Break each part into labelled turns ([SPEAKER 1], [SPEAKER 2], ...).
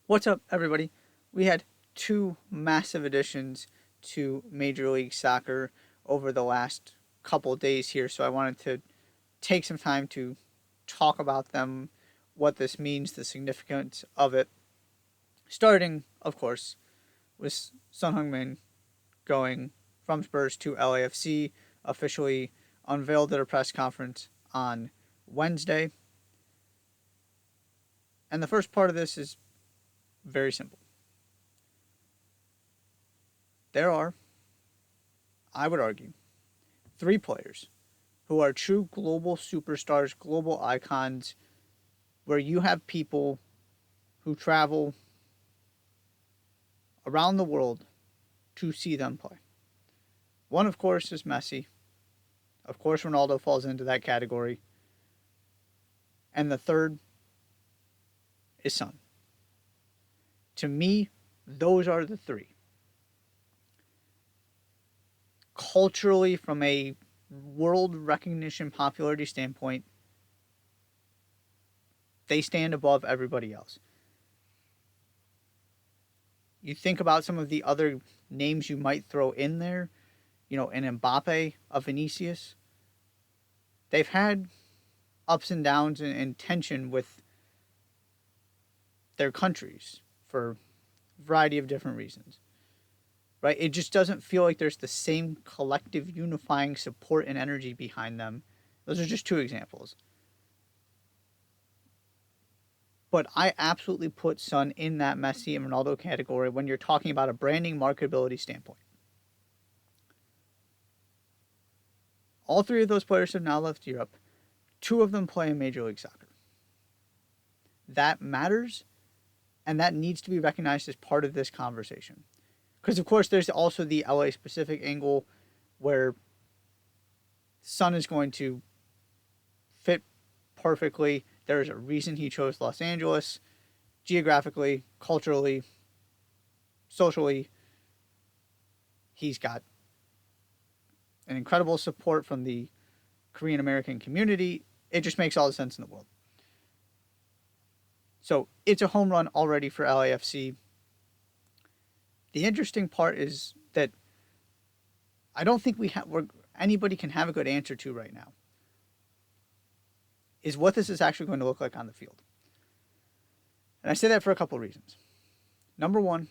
[SPEAKER 1] What's up, everybody? We had two massive additions to Major League Soccer over the last couple days here, so I wanted to take some time to talk about them, what this means, the significance of it. Starting, of course, with Son Heung-Min going from Spurs to LAFC, officially unveiled at a press conference on Wednesday. And the first part of this is very simple. There are, I would argue, three players who are true global superstars, global icons, where you have people who travel around the world to see them play. One, of course, is Messi. Of course, Ronaldo falls into that category. And the third is Son. To me, those are the three. Culturally, from a world recognition popularity standpoint, they stand above everybody else. You think about some of the other names you might throw in there, an Mbappe, a Vinicius. They've had ups and downs and tension with their countries for a variety of different reasons. Right? It just doesn't feel like there's the same collective unifying support and energy behind them. Those are just two examples. But I absolutely put Son in that Messi and Ronaldo category when you're talking about a branding marketability standpoint. All three of those players have now left Europe. Two of them play in Major League Soccer. That matters, and that needs to be recognized as part of this conversation. Because, of course, there's also the LA specific angle where Son is going to fit perfectly. There is a reason he chose Los Angeles, geographically, culturally, socially. He's got an incredible support from the Korean American community. It just makes all the sense in the world. So it's a home run already for LAFC. The interesting part is that I don't think anybody can have a good answer to right now is what this is actually going to look like on the field. And I say that for a couple of reasons. Number one,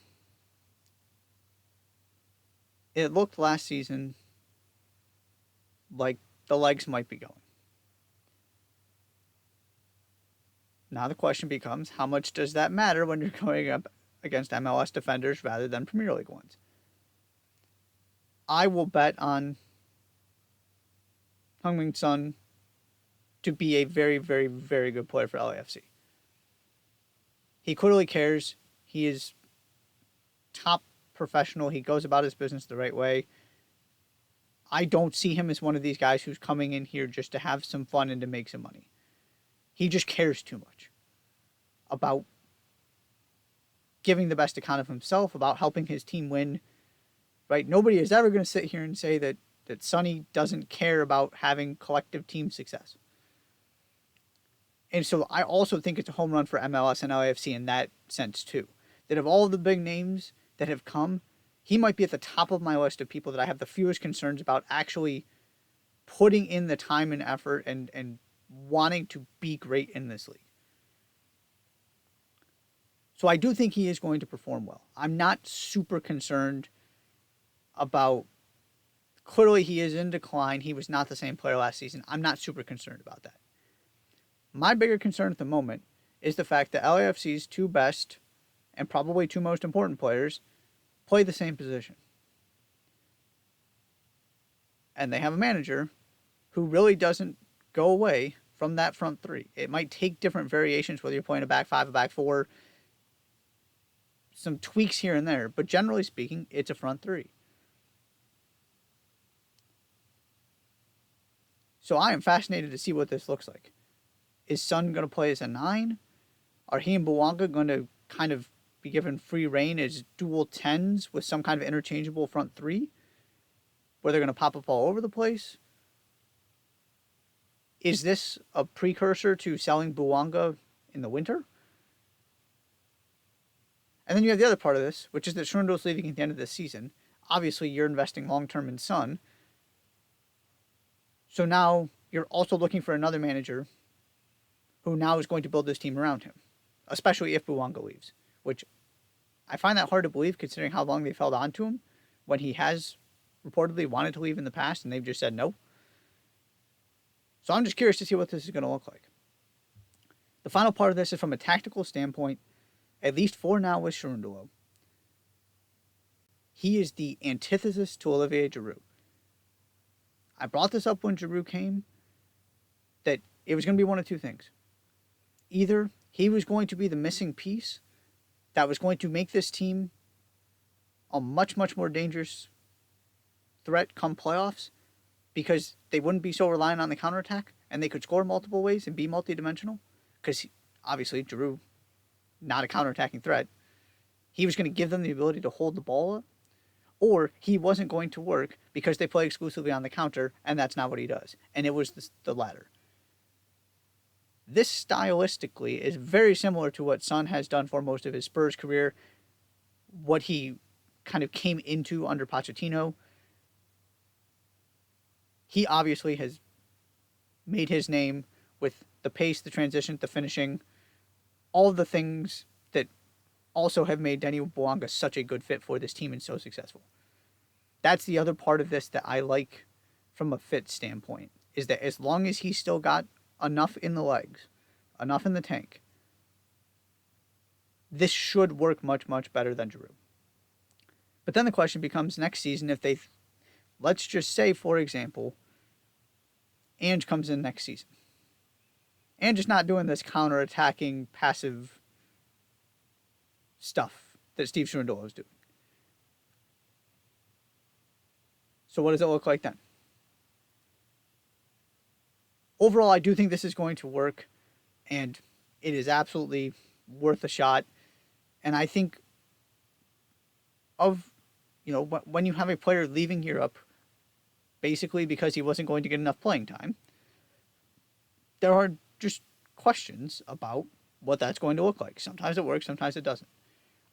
[SPEAKER 1] it looked last season like the legs might be going. Now the question becomes, how much does that matter when you're going up against MLS defenders rather than Premier League ones? I will bet on Heung-Min Son to be a very, very, very good player for LAFC. He clearly cares. He is top professional. He goes about his business the right way. I don't see him as one of these guys who's coming in here just to have some fun and to make some money. He just cares too much about giving the best account of himself, about helping his team win. Right? Nobody is ever going to sit here and say that Sonny doesn't care about having collective team success. And so I also think it's a home run for MLS and LAFC in that sense too. That of all the big names that have come, he might be at the top of my list of people that I have the fewest concerns about actually putting in the time and effort and wanting to be great in this league. So I do think he is going to perform well. I'm not super concerned about, clearly he is in decline. He was not the same player last season. I'm not super concerned about that. My bigger concern at the moment is the fact that LAFC's two best and probably two most important players play the same position. And they have a manager who really doesn't go away from that front three. It might take different variations, whether you're playing a back five, a back four, some tweaks here and there, but generally speaking, it's a front three. So I am fascinated to see what this looks like. Is Son going to play as a 9? Are he and Bouanga going to kind of be given free reign as dual 10s with some kind of interchangeable front 3? Where they're going to pop up all over the place? Is this a precursor to selling Bouanga in the winter? And then you have the other part of this, which is that Shrundle's leaving at the end of this season. Obviously, you're investing long-term in Son. So now you're also looking for another manager who now is going to build this team around him, especially if Bouanga leaves, which I find that hard to believe considering how long they've held on to him when he has reportedly wanted to leave in the past and they've just said no. So I'm just curious to see what this is going to look like. The final part of this is from a tactical standpoint, at least for now with Cherundolo. He is the antithesis to Olivier Giroud. I brought this up when Giroud came, that it was going to be one of two things. Either he was going to be the missing piece that was going to make this team a much, much more dangerous threat come playoffs because they wouldn't be so reliant on the counterattack and they could score multiple ways and be multidimensional because obviously Giroud, not a counterattacking threat, he was going to give them the ability to hold the ball up, or he wasn't going to work because they play exclusively on the counter and that's not what he does. And it was the latter. This stylistically is very similar to what Son has done for most of his Spurs career, what he kind of came into under Pochettino. He obviously has made his name with the pace, the transition, the finishing, all of the things that also have made Denis Bouanga such a good fit for this team and so successful. That's the other part of this that I like from a fit standpoint, is that as long as he's still got enough in the legs, enough in the tank, this should work much, much better than Giroud. But then the question becomes next season, if they, let's just say, for example, Ange comes in next season. Ange is not doing this counter-attacking, passive stuff that Steve Cherundolo is doing. So what does it look like then? Overall, I do think this is going to work, and it is absolutely worth a shot. And I think when you have a player leaving Europe, basically because he wasn't going to get enough playing time, there are just questions about what that's going to look like. Sometimes it works, sometimes it doesn't.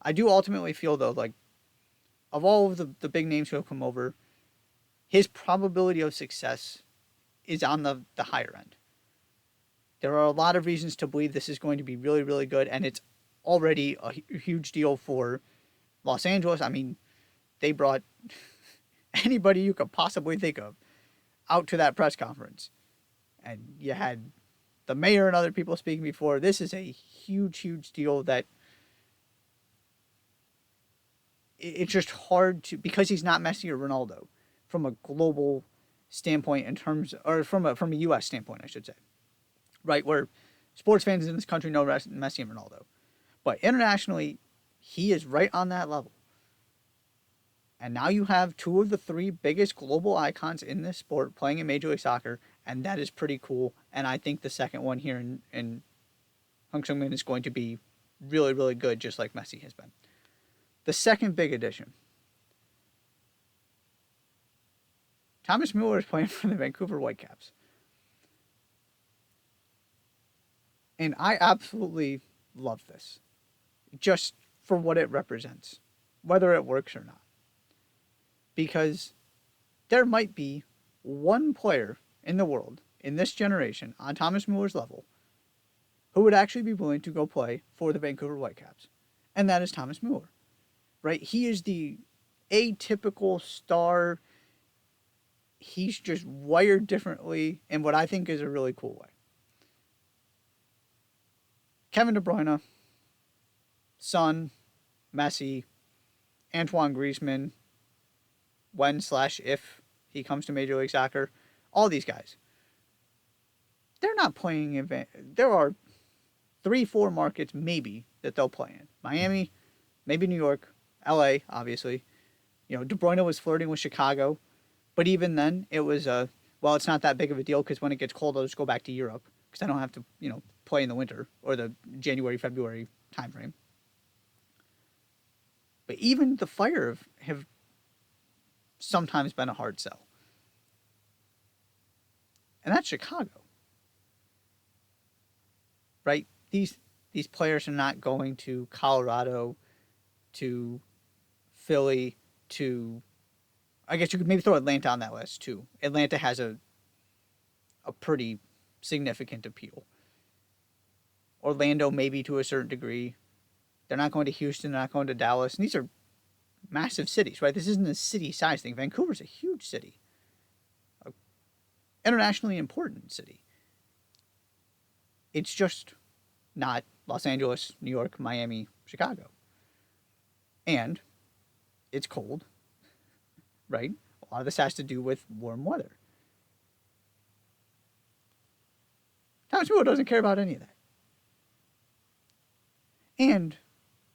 [SPEAKER 1] I do ultimately feel, though, like, of all of the big names who have come over, his probability of success is on the higher end. There are a lot of reasons to believe this is going to be really, really good, and it's already a huge deal for Los Angeles. I mean, they brought anybody you could possibly think of out to that press conference. And you had the mayor and other people speaking before. This is a huge, huge deal that it's just hard to, because he's not Messi or Ronaldo from a global standpoint in terms, or from a U.S. standpoint, I should say, right? Where sports fans in this country know Messi and Ronaldo. But internationally, he is right on that level. And now you have two of the three biggest global icons in this sport playing in Major League Soccer, and that is pretty cool. And I think the second one here in Heung-Min is going to be really, really good, just like Messi has been. The second big addition. Thomas Muller is playing for the Vancouver Whitecaps. And I absolutely love this, just for what it represents, whether it works or not. Because there might be one player in the world, in this generation, on Thomas Muller's level, who would actually be willing to go play for the Vancouver Whitecaps. And that is Thomas Muller. Right? He is the atypical star. He's just wired differently in what I think is a really cool way. Kevin De Bruyne, Son, Messi, Antoine Griezmann, when/if he comes to Major League Soccer, all these guys, they're not playing in. There are 3-4 markets maybe that they'll play in. Miami, maybe New York, LA, obviously. De Bruyne was flirting with Chicago, but even then, it was it's not that big of a deal because when it gets cold, I'll just go back to Europe because I don't have to, play in the winter or the January, February timeframe. But even the Fire have sometimes been a hard sell. And that's Chicago. Right? These players are not going to Colorado to Philly to, I guess you could maybe throw Atlanta on that list too. Atlanta has a pretty significant appeal. Orlando maybe to a certain degree. They're not going to Houston, they're not going to Dallas. And these are massive cities, right? This isn't a city size thing. Vancouver's a huge city. An internationally important city. It's just not Los Angeles, New York, Miami, Chicago. And it's cold, right? A lot of this has to do with warm weather. Thomas Muller doesn't care about any of that. And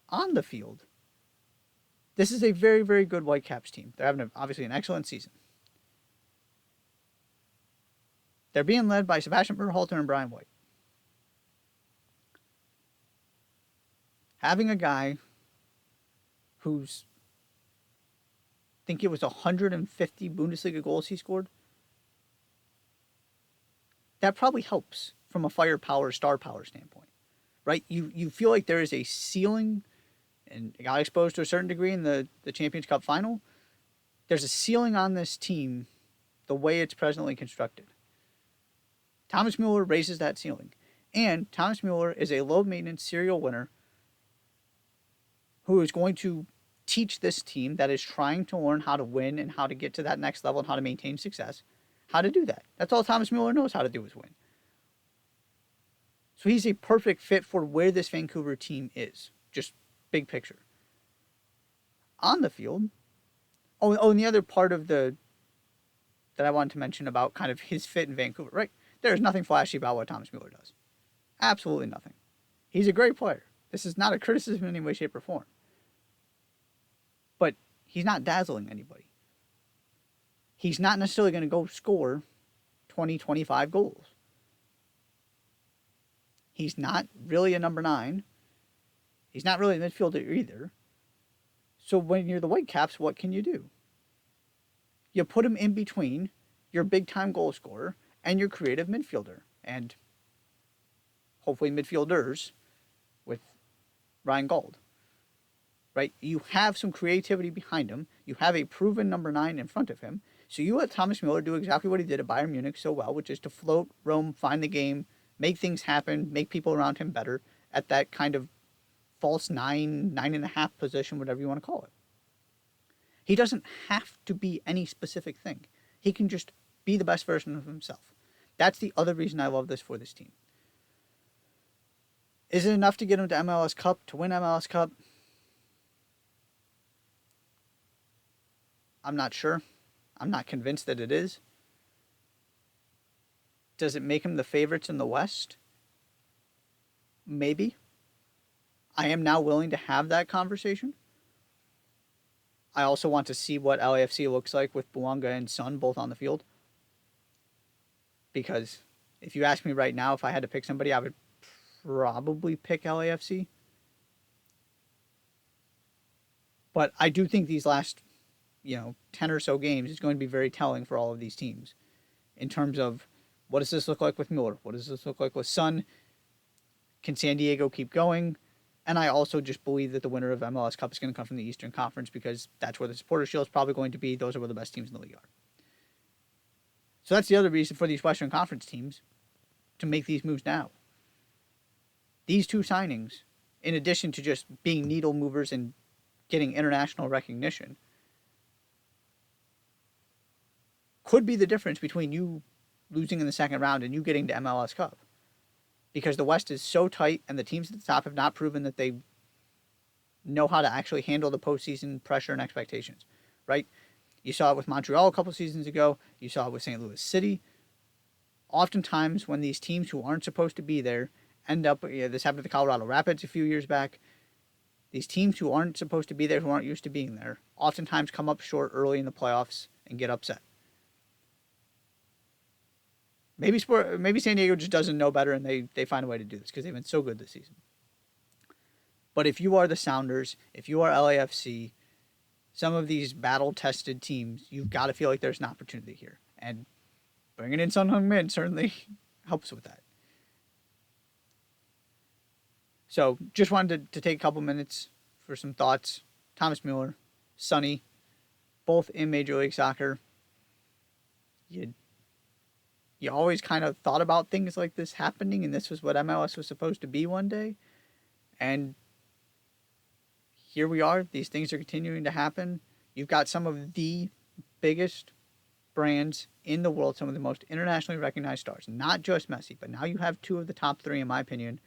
[SPEAKER 1] on the field, this is a very, very good Whitecaps team. They're having, obviously, an excellent season. They're being led by Sebastian Berhalter and Brian White. Having a guy who's, I think it was 150 Bundesliga goals he scored, that probably helps from a firepower, star power standpoint, right? You feel like there is a ceiling, and it got exposed to a certain degree in the Champions Cup final. There's a ceiling on this team the way it's presently constructed. Thomas Muller raises that ceiling. And Thomas Muller is a low-maintenance serial winner who is going to teach this team that is trying to learn how to win and how to get to that next level and how to maintain success, how to do that. That's all Thomas Muller knows how to do is win. So he's a perfect fit for where this Vancouver team is. Just big picture. On the field, and the other part of that I wanted to mention about kind of his fit in Vancouver, right? There's nothing flashy about what Thomas Muller does. Absolutely nothing. He's a great player. This is not a criticism in any way, shape, or form. But he's not dazzling anybody. He's not necessarily going to go score 20, 25 goals. He's not really a number 9. He's not really a midfielder either. So when you're the Whitecaps, what can you do? You put him in between your big-time goal scorer and your creative midfielder. And hopefully midfielders with Ryan Gauld. Right? You have some creativity behind him. You have a proven number 9 in front of him. So you let Thomas Muller do exactly what he did at Bayern Munich so well, which is to float, roam, find the game, make things happen, make people around him better at that kind of false 9, 9.5 position, whatever you want to call it. He doesn't have to be any specific thing. He can just be the best version of himself. That's the other reason I love this for this team. Is it enough to get him to MLS Cup, to win MLS Cup? I'm not sure. I'm not convinced that it is. Does it make him the favorites in the West? Maybe. I am now willing to have that conversation. I also want to see what LAFC looks like with Bouanga and Son both on the field. Because if you ask me right now if I had to pick somebody, I would probably pick LAFC. But I do think these last, 10 or so games is going to be very telling for all of these teams in terms of what does this look like with Muller? What does this look like with Son? Can San Diego keep going? And I also just believe that the winner of MLS Cup is going to come from the Eastern Conference because that's where the Supporters' Shield is probably going to be. Those are where the best teams in the league are. So that's the other reason for these Western Conference teams to make these moves now. These two signings, in addition to just being needle movers and getting international recognition, could be the difference between you losing in the second round and you getting to MLS Cup. Because the West is so tight and the teams at the top have not proven that they know how to actually handle the postseason pressure and expectations, right? You saw it with Montreal a couple seasons ago. You saw it with St. Louis City. Oftentimes when these teams who aren't supposed to be there end up, this happened to the Colorado Rapids a few years back, these teams who aren't supposed to be there, who aren't used to being there, oftentimes come up short early in the playoffs and get upset. Maybe San Diego just doesn't know better and they find a way to do this because they've been so good this season. But if you are the Sounders, if you are LAFC, some of these battle-tested teams, you've got to feel like there's an opportunity here. And bringing in Son Heung-Min certainly helps with that. So just wanted to take a couple minutes for some thoughts Thomas Muller, Sonny, both in Major League Soccer. You always kind of thought about things like this happening, and this was what MLS was supposed to be one day. And here we are. These things are continuing to happen. You've got some of the biggest brands in the world, some of the most internationally recognized stars, not just Messi, but now you have two of the top three, in my opinion,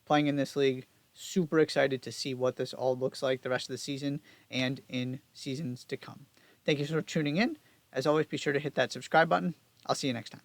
[SPEAKER 1] playing in this league. Super excited to see what this all looks like the rest of the season and in seasons to come. Thank you for tuning in. As always, be sure to hit that subscribe button. I'll see you next time.